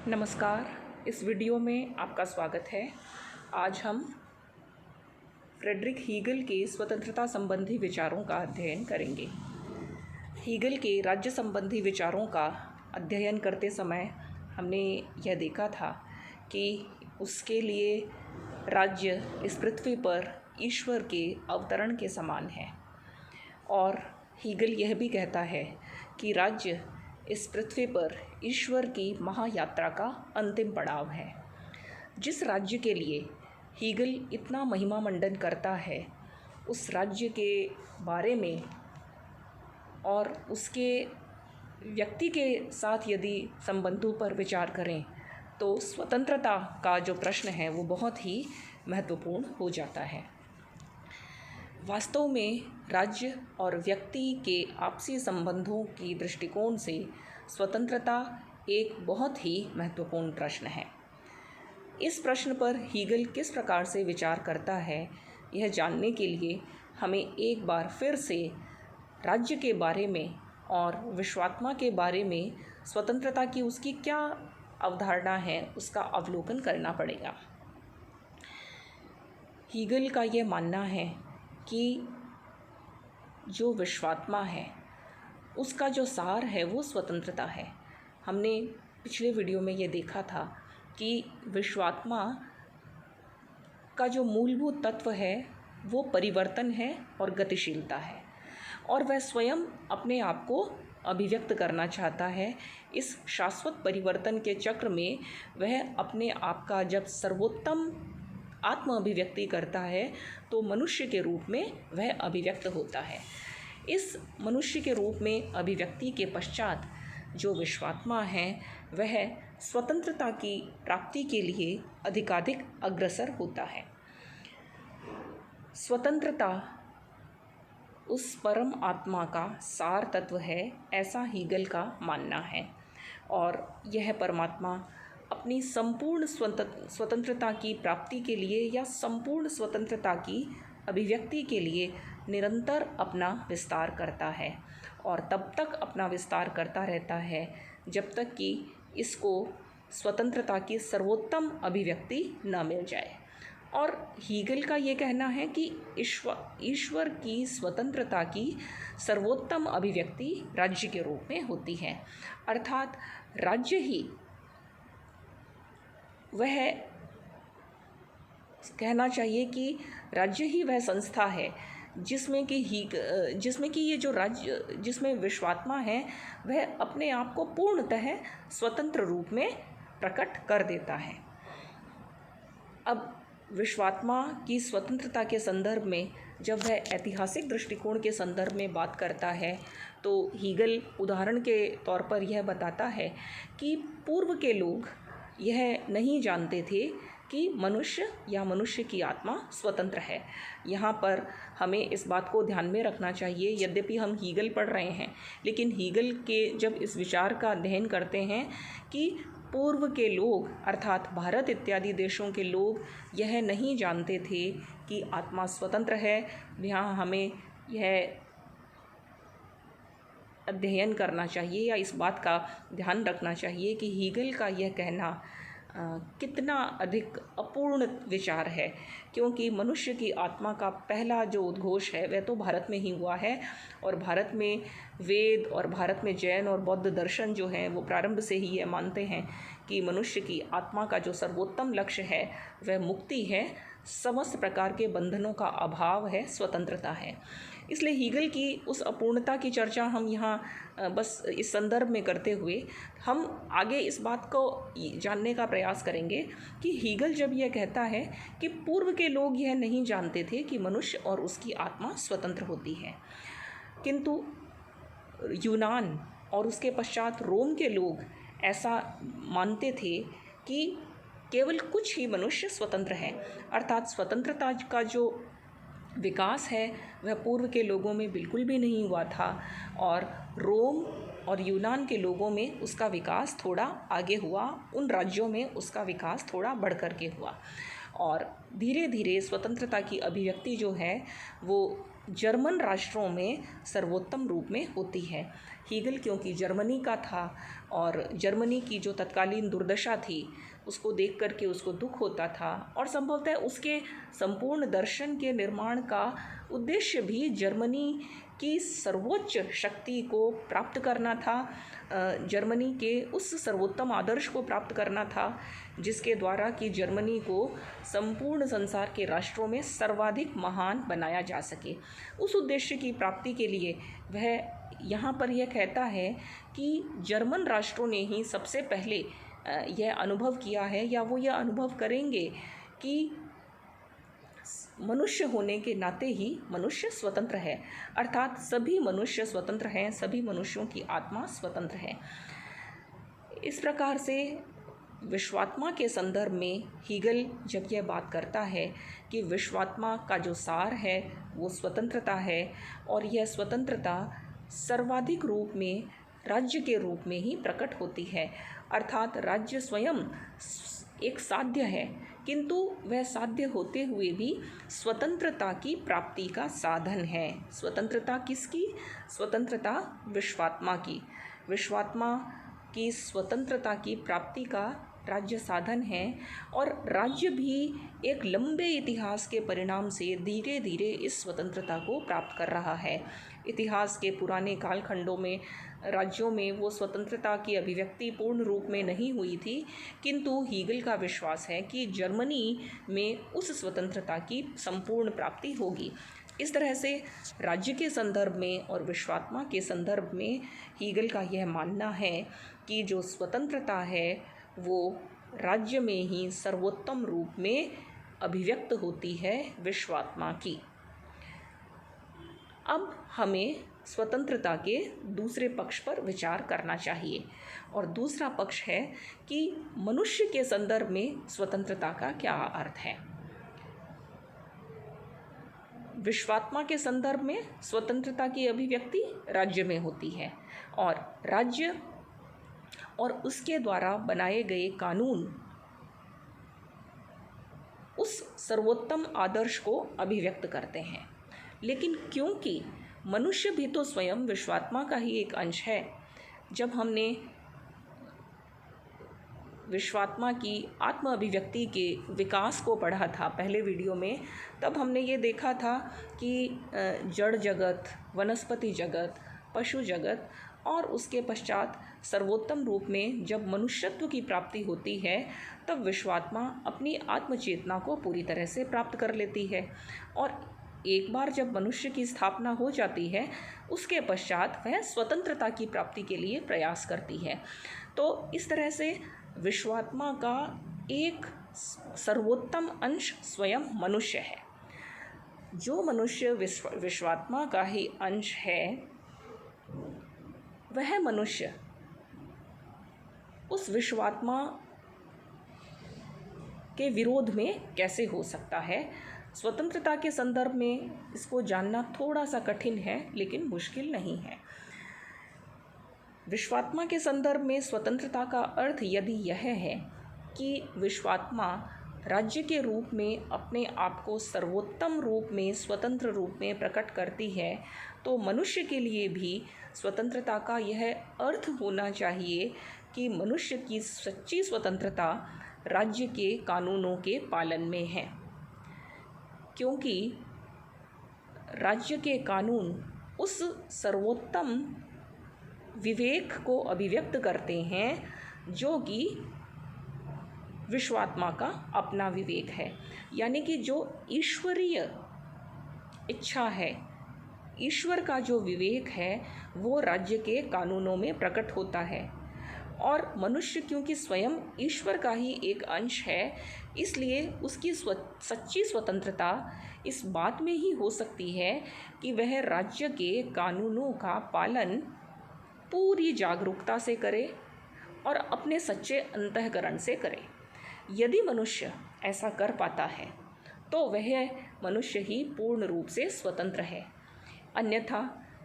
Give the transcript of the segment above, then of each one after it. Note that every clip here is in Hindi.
नमस्कार। इस वीडियो में आपका स्वागत है। आज हम फ्रेडरिक हीगल के स्वतंत्रता संबंधी विचारों का अध्ययन करेंगे। हीगल के राज्य संबंधी विचारों का अध्ययन करते समय हमने यह देखा था कि उसके लिए राज्य इस पृथ्वी पर ईश्वर के अवतरण के समान है, और हीगल यह भी कहता है कि राज्य इस पृथ्वी पर ईश्वर की महायात्रा का अंतिम पड़ाव है। जिस राज्य के लिए हीगल इतना महिमा मंडन करता है, उस राज्य के बारे में और उसके व्यक्ति के साथ यदि संबंधों पर विचार करें तो स्वतंत्रता का जो प्रश्न है वो बहुत ही महत्वपूर्ण हो जाता है। वास्तव में राज्य और व्यक्ति के आपसी संबंधों की दृष्टिकोण से स्वतंत्रता एक बहुत ही महत्वपूर्ण प्रश्न है। इस प्रश्न पर हीगल किस प्रकार से विचार करता है, यह जानने के लिए हमें एक बार फिर से राज्य के बारे में और विश्वात्मा के बारे में स्वतंत्रता की उसकी क्या अवधारणा है उसका अवलोकन करना पड़ेगा। हीगल का यह मानना है कि जो विश्वात्मा है उसका जो सार है वो स्वतंत्रता है। हमने पिछले वीडियो में ये देखा था कि विश्वात्मा का जो मूलभूत तत्व है वो परिवर्तन है और गतिशीलता है, और वह स्वयं अपने आप को अभिव्यक्त करना चाहता है। इस शाश्वत परिवर्तन के चक्र में वह अपने आप का जब सर्वोत्तम आत्म अभिव्यक्ति करता है तो मनुष्य के रूप में वह अभिव्यक्त होता है। इस मनुष्य के रूप में अभिव्यक्ति के पश्चात जो विश्वात्मा है वह स्वतंत्रता की प्राप्ति के लिए अधिकाधिक अग्रसर होता है। स्वतंत्रता उस परम आत्मा का सार तत्व है, ऐसा हीगल का मानना है, और यह परमात्मा अपनी संपूर्ण स्वतंत्रता की प्राप्ति के लिए या संपूर्ण स्वतंत्रता की अभिव्यक्ति के लिए निरंतर अपना विस्तार करता है, और तब तक अपना विस्तार करता रहता है जब तक कि इसको स्वतंत्रता की सर्वोत्तम अभिव्यक्ति न मिल जाए। और हीगल का ये कहना है कि ईश्वर की स्वतंत्रता की सर्वोत्तम अभिव्यक्ति राज्य के रूप में होती है, अर्थात राज्य ही वह कहना चाहिए कि राज्य ही वह संस्था है जिसमें कि ये जो राज्य जिसमें विश्वात्मा है वह अपने आप को पूर्णतः स्वतंत्र रूप में प्रकट कर देता है। अब विश्वात्मा की स्वतंत्रता के संदर्भ में जब वह ऐतिहासिक दृष्टिकोण के संदर्भ में बात करता है तो हीगल उदाहरण के तौर पर यह बताता है कि पूर्व के लोग यह नहीं जानते थे कि मनुष्य या मनुष्य की आत्मा स्वतंत्र है। यहाँ पर हमें इस बात को ध्यान में रखना चाहिए, यद्यपि हम हीगल पढ़ रहे हैं लेकिन हीगल के जब इस विचार का अध्ययन करते हैं कि पूर्व के लोग अर्थात भारत इत्यादि देशों के लोग यह नहीं जानते थे कि आत्मा स्वतंत्र है, यहाँ हमें यह अध्ययन करना चाहिए या इस बात का ध्यान रखना चाहिए कि हीगल का यह कहना कितना अधिक अपूर्ण विचार है, क्योंकि मनुष्य की आत्मा का पहला जो उद्घोष है वह तो भारत में ही हुआ है, और भारत में वेद और भारत में जैन और बौद्ध दर्शन जो हैं वो प्रारंभ से ही यह मानते हैं कि मनुष्य की आत्मा का जो सर्वोत्तम लक्ष्य है वह मुक्ति है, समस्त प्रकार के बंधनों का अभाव है, स्वतंत्रता है। इसलिए हीगल की उस अपूर्णता की चर्चा हम यहाँ बस इस संदर्भ में करते हुए हम आगे इस बात को जानने का प्रयास करेंगे कि हीगल जब यह कहता है कि पूर्व के लोग यह नहीं जानते थे कि मनुष्य और उसकी आत्मा स्वतंत्र होती है, किंतु यूनान और उसके पश्चात रोम के लोग ऐसा मानते थे कि केवल कुछ ही मनुष्य स्वतंत्र हैं, अर्थात स्वतंत्रता का जो विकास है वह पूर्व के लोगों में बिल्कुल भी नहीं हुआ था, और रोम और यूनान के लोगों में उसका विकास थोड़ा आगे हुआ, उन राज्यों में उसका विकास थोड़ा बढ़ कर के हुआ, और धीरे धीरे स्वतंत्रता की अभिव्यक्ति जो है वो जर्मन राष्ट्रों में सर्वोत्तम रूप में होती है। हीगल क्योंकि जर्मनी का था और जर्मनी की जो तत्कालीन दुर्दशा थी उसको देख करके उसको दुख होता था और संभवतः उसके संपूर्ण दर्शन के निर्माण का उद्देश्य भी जर्मनी की सर्वोच्च शक्ति को प्राप्त करना था, जर्मनी के उस सर्वोत्तम आदर्श को प्राप्त करना था जिसके द्वारा कि जर्मनी को संपूर्ण संसार के राष्ट्रों में सर्वाधिक महान बनाया जा सके। उस उद्देश्य की प्राप्ति के लिए वह यहाँ पर यह कहता है कि जर्मन राष्ट्रों ने ही सबसे पहले यह अनुभव किया है या वो यह अनुभव करेंगे कि मनुष्य होने के नाते ही मनुष्य स्वतंत्र है, अर्थात सभी मनुष्य स्वतंत्र हैं, सभी मनुष्यों की आत्मा स्वतंत्र है। इस प्रकार से विश्वात्मा के संदर्भ में हीगल जब यह बात करता है कि विश्वात्मा का जो सार है वो स्वतंत्रता है और यह स्वतंत्रता सर्वाधिक रूप में राज्य के रूप में ही प्रकट होती है, अर्थात राज्य स्वयं एक साध्य है किंतु वह साध्य होते हुए भी स्वतंत्रता की प्राप्ति का साधन है। स्वतंत्रता किसकी? स्वतंत्रता विश्वात्मा की। विश्वात्मा की स्वतंत्रता की प्राप्ति का राज्य साधन है और राज्य भी एक लंबे इतिहास के परिणाम से धीरे धीरे इस स्वतंत्रता को प्राप्त कर रहा है। इतिहास के पुराने कालखंडों में राज्यों में वो स्वतंत्रता की अभिव्यक्ति पूर्ण रूप में नहीं हुई थी, किंतु हीगल का विश्वास है कि जर्मनी में उस स्वतंत्रता की संपूर्ण प्राप्ति होगी। इस तरह से राज्य के संदर्भ में और विश्वात्मा के संदर्भ में हीगल का यह मानना है कि जो स्वतंत्रता है वो राज्य में ही सर्वोत्तम रूप में अभिव्यक्त होती है विश्वात्मा की। अब हमें स्वतंत्रता के दूसरे पक्ष पर विचार करना चाहिए और दूसरा पक्ष है कि मनुष्य के संदर्भ में स्वतंत्रता का क्या अर्थ है। विश्वात्मा के संदर्भ में स्वतंत्रता की अभिव्यक्ति राज्य में होती है और राज्य और उसके द्वारा बनाए गए कानून उस सर्वोत्तम आदर्श को अभिव्यक्त करते हैं। लेकिन क्योंकि मनुष्य भी तो स्वयं विश्वात्मा का ही एक अंश है, जब हमने विश्वात्मा की आत्म अभिव्यक्ति के विकास को पढ़ा था पहले वीडियो में, तब हमने ये देखा था कि जड़ जगत, वनस्पति जगत, पशु जगत और उसके पश्चात सर्वोत्तम रूप में जब मनुष्यत्व की प्राप्ति होती है तब विश्वात्मा अपनी आत्मचेतना को पूरी तरह से प्राप्त कर लेती है और एक बार जब मनुष्य की स्थापना हो जाती है उसके पश्चात वह स्वतंत्रता की प्राप्ति के लिए प्रयास करती है। तो इस तरह से विश्वात्मा का एक सर्वोत्तम अंश स्वयं मनुष्य है। जो मनुष्य विश्वात्मा का ही अंश है वह मनुष्य उस विश्वात्मा के विरोध में कैसे हो सकता है। स्वतंत्रता के संदर्भ में इसको जानना थोड़ा सा कठिन है लेकिन मुश्किल नहीं है। विश्वात्मा के संदर्भ में स्वतंत्रता का अर्थ यदि यह है कि विश्वात्मा राज्य के रूप में अपने आप को सर्वोत्तम रूप में स्वतंत्र रूप में प्रकट करती है, तो मनुष्य के लिए भी स्वतंत्रता का यह अर्थ होना चाहिए कि मनुष्य की सच्ची स्वतंत्रता राज्य के कानूनों के पालन में है, क्योंकि राज्य के कानून उस सर्वोत्तम विवेक को अभिव्यक्त करते हैं जो कि विश्वात्मा का अपना विवेक है। यानी कि जो ईश्वरीय इच्छा है, ईश्वर का जो विवेक है वो राज्य के कानूनों में प्रकट होता है और मनुष्य क्योंकि स्वयं ईश्वर का ही एक अंश है, इसलिए उसकी सच्ची स्वतंत्रता इस बात में ही हो सकती है कि वह राज्य के कानूनों का पालन पूरी जागरूकता से करे और अपने सच्चे अंतःकरण से करे। यदि मनुष्य ऐसा कर पाता है तो वह मनुष्य ही पूर्ण रूप से स्वतंत्र है। अन्यथा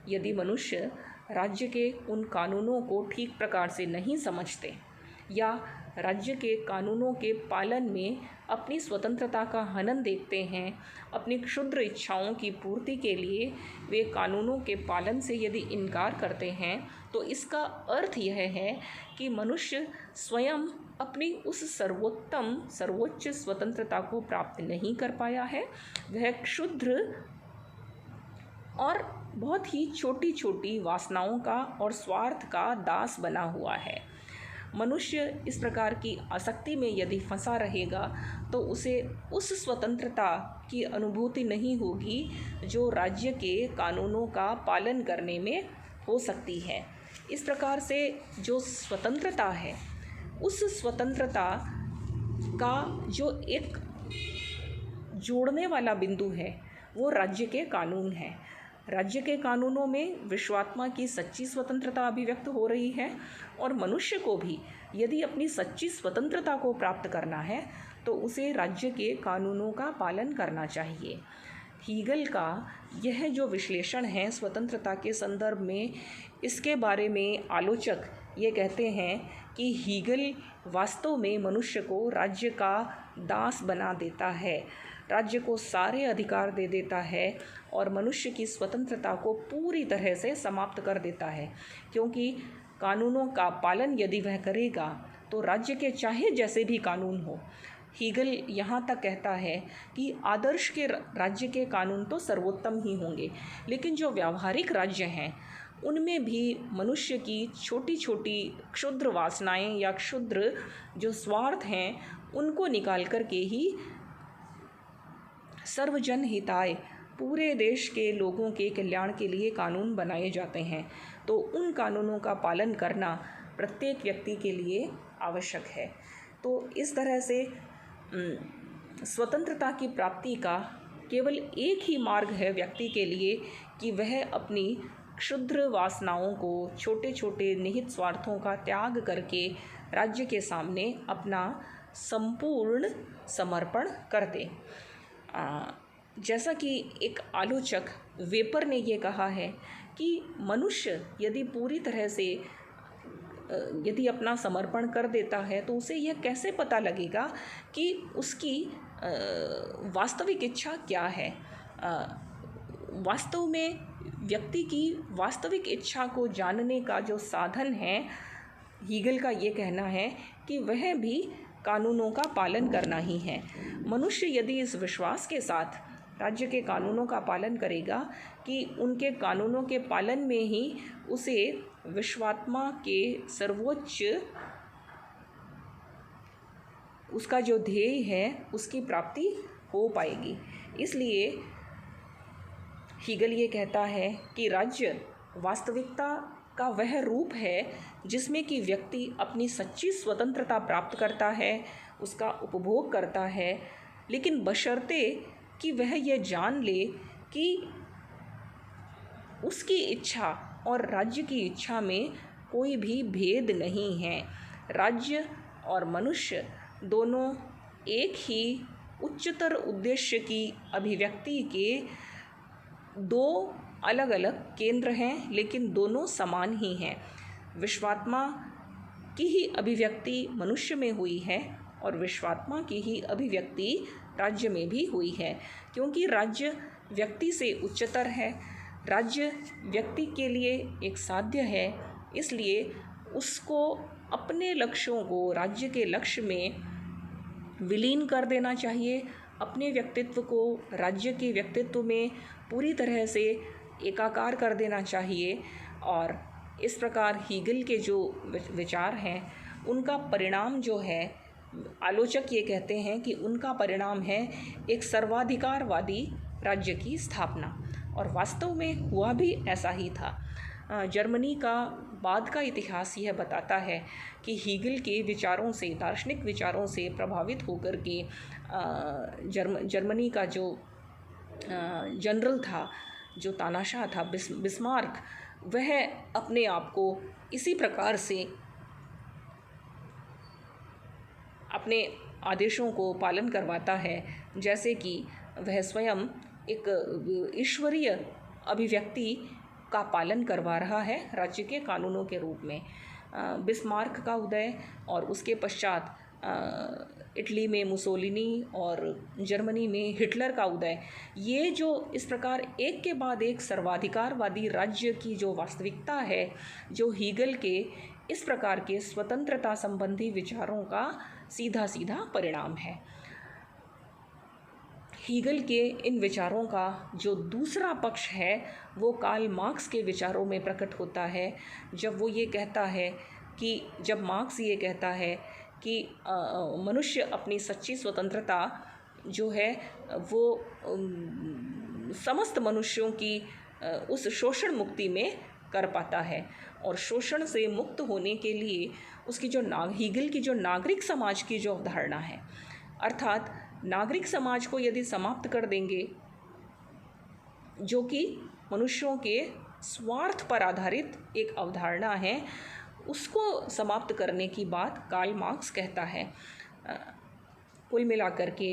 यदि मनुष्य राज्य के उन कानूनों को ठीक प्रकार से नहीं समझते या राज्य के कानूनों के पालन में अपनी स्वतंत्रता का हनन देखते हैं, अपनी क्षुद्र इच्छाओं की पूर्ति के लिए वे कानूनों के पालन से यदि इनकार करते हैं, तो इसका अर्थ यह है कि मनुष्य स्वयं अपनी उस सर्वोच्च स्वतंत्रता को प्राप्त नहीं कर पाया है। वह क्षुद्र और बहुत ही छोटी छोटी वासनाओं का और स्वार्थ का दास बना हुआ है। मनुष्य इस प्रकार की आसक्ति में यदि फंसा रहेगा तो उसे उस स्वतंत्रता की अनुभूति नहीं होगी जो राज्य के कानूनों का पालन करने में हो सकती है। इस प्रकार से जो स्वतंत्रता है, उस स्वतंत्रता का जो एक जोड़ने वाला बिंदु है वो राज्य के कानून है। राज्य के कानूनों में विश्वात्मा की सच्ची स्वतंत्रता अभिव्यक्त हो रही है और मनुष्य को भी यदि अपनी सच्ची स्वतंत्रता को प्राप्त करना है तो उसे राज्य के कानूनों का पालन करना चाहिए। हीगल का यह जो विश्लेषण है स्वतंत्रता के संदर्भ में, इसके बारे में आलोचक ये कहते हैं कि हीगल वास्तव में मनुष्य को राज्य का दास बना देता है, राज्य को सारे अधिकार दे देता है और मनुष्य की स्वतंत्रता को पूरी तरह से समाप्त कर देता है, क्योंकि कानूनों का पालन यदि वह करेगा तो राज्य के चाहे जैसे भी कानून हो। हीगल यहाँ तक कहता है कि आदर्श के राज्य के कानून तो सर्वोत्तम ही होंगे, लेकिन जो व्यावहारिक राज्य हैं उनमें भी मनुष्य की छोटी छोटी क्षुद्र वासनाएं या क्षुद्र जो स्वार्थ हैं उनको निकाल कर के ही सर्वजन हिताय, पूरे देश के लोगों के कल्याण के लिए कानून बनाए जाते हैं। तो उन कानूनों का पालन करना प्रत्येक व्यक्ति के लिए आवश्यक है। तो इस तरह से स्वतंत्रता की प्राप्ति का केवल एक ही मार्ग है व्यक्ति के लिए कि वह अपनी क्षुद्र वासनाओं को, छोटे छोटे निहित स्वार्थों का त्याग करके राज्य के सामने अपना संपूर्ण समर्पण कर दे। जैसा कि एक आलोचक वेपर ने ये कहा है कि मनुष्य यदि पूरी तरह से यदि अपना समर्पण कर देता है तो उसे यह कैसे पता लगेगा कि उसकी वास्तविक इच्छा क्या है। वास्तव में व्यक्ति की वास्तविक इच्छा को जानने का जो साधन है, हीगल का ये कहना है कि वह भी कानूनों का पालन करना ही है। मनुष्य यदि इस विश्वास के साथ राज्य के कानूनों का पालन करेगा कि उनके कानूनों के पालन में ही उसे विश्वात्मा के सर्वोच्च उसका जो ध्येय है उसकी प्राप्ति हो पाएगी। इसलिए हीगल ये कहता है कि राज्य वास्तविकता का वह रूप है जिसमें कि व्यक्ति अपनी सच्ची स्वतंत्रता प्राप्त करता है, उसका उपभोग करता है, लेकिन बशर्ते कि वह यह जान ले कि उसकी इच्छा और राज्य की इच्छा में कोई भी भेद नहीं है। राज्य और मनुष्य दोनों एक ही उच्चतर उद्देश्य की अभिव्यक्ति के दो अलग अलग केंद्र हैं, लेकिन दोनों समान ही हैं। विश्वात्मा की ही अभिव्यक्ति मनुष्य में हुई है और विश्वात्मा की ही अभिव्यक्ति राज्य में भी हुई है, क्योंकि राज्य व्यक्ति से उच्चतर है, राज्य व्यक्ति के लिए एक साध्य है। इसलिए उसको अपने लक्ष्यों को राज्य के लक्ष्य में विलीन कर देना चाहिए, अपने व्यक्तित्व को राज्य के व्यक्तित्व में पूरी तरह से एकाकार कर देना चाहिए। और इस प्रकार हीगल के जो विचार हैं उनका परिणाम जो है, आलोचक ये कहते हैं कि उनका परिणाम है एक सर्वाधिकारवादी राज्य की स्थापना, और वास्तव में हुआ भी ऐसा ही था। जर्मनी का बाद का इतिहास यह बताता है कि हीगल के विचारों से, दार्शनिक विचारों से प्रभावित होकर के जर्मनी का जो जनरल था, जो तानाशाह था, बिस्मार्क, वह अपने आप को इसी प्रकार से अपने आदेशों को पालन करवाता है जैसे कि वह स्वयं एक ईश्वरीय अभिव्यक्ति का पालन करवा रहा है राज्य के कानूनों के रूप में। बिस्मार्क का उदय और उसके पश्चात इटली में मुसोलिनी और जर्मनी में हिटलर का उदय, ये जो इस प्रकार एक के बाद एक सर्वाधिकारवादी राज्य की जो वास्तविकता है, जो हीगल के इस प्रकार के स्वतंत्रता संबंधी विचारों का सीधा सीधा परिणाम है। हीगल के इन विचारों का जो दूसरा पक्ष है वो कार्ल मार्क्स के विचारों में प्रकट होता है, जब वो ये कहता है कि जब मार्क्स ये कहता है कि मनुष्य अपनी सच्ची स्वतंत्रता जो है वो समस्त मनुष्यों की उस शोषण मुक्ति में कर पाता है, और शोषण से मुक्त होने के लिए उसकी जो हीगल की जो नागरिक समाज की जो अवधारणा है, अर्थात नागरिक समाज को यदि समाप्त कर देंगे, जो कि मनुष्यों के स्वार्थ पर आधारित एक अवधारणा है, उसको समाप्त करने की बात कार्ल मार्क्स कहता है। कुल मिलाकर के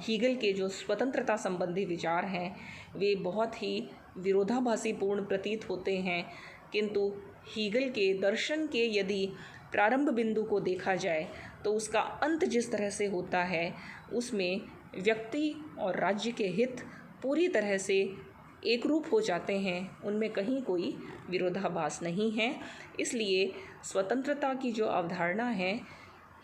हीगल के जो स्वतंत्रता संबंधी विचार हैं वे बहुत ही विरोधाभासीपूर्ण प्रतीत होते हैं, किंतु हीगल के दर्शन के यदि प्रारंभ बिंदु को देखा जाए तो उसका अंत जिस तरह से होता है उसमें व्यक्ति और राज्य के हित पूरी तरह से एक रूप हो जाते हैं, उनमें कहीं कोई विरोधाभास नहीं है। इसलिए स्वतंत्रता की जो अवधारणा है,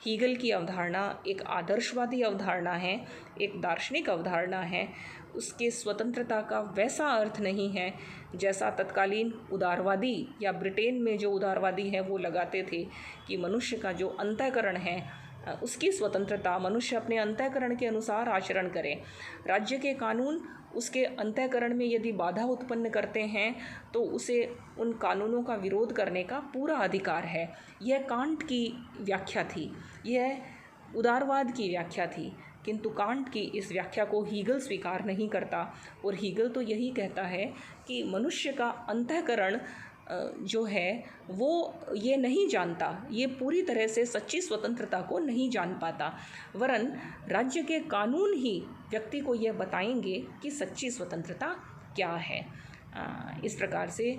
हीगल की अवधारणा एक आदर्शवादी अवधारणा है, एक दार्शनिक अवधारणा है। उसके स्वतंत्रता का वैसा अर्थ नहीं है जैसा तत्कालीन उदारवादी या ब्रिटेन में जो उदारवादी हैं वो लगाते थे कि मनुष्य का जो अंतःकरण है उसकी स्वतंत्रता, मनुष्य अपने अंतःकरण के अनुसार आचरण करे। राज्य के कानून उसके अंतःकरण में यदि बाधा उत्पन्न करते हैं तो उसे उन कानूनों का विरोध करने का पूरा अधिकार है। यह कांट की व्याख्या थी, यह उदारवाद की व्याख्या थी, किंतु कांट की इस व्याख्या को हीगल स्वीकार नहीं करता, और हीगल तो यही कहता है कि मनुष्य का अंतःकरण जो है वो ये नहीं जानता, ये पूरी तरह से सच्ची स्वतंत्रता को नहीं जान पाता, वरन राज्य के कानून ही व्यक्ति को यह बताएंगे कि सच्ची स्वतंत्रता क्या है। इस प्रकार से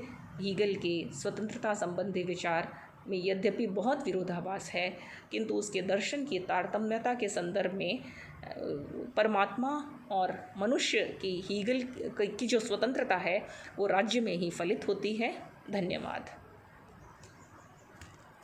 हीगल के स्वतंत्रता संबंधी विचार में यद्यपि बहुत विरोधाभास है, किंतु उसके दर्शन की तारतम्यता के संदर्भ में परमात्मा और मनुष्य की हीगल की जो स्वतंत्रता है वो राज्य में ही फलित होती है। धन्यवाद।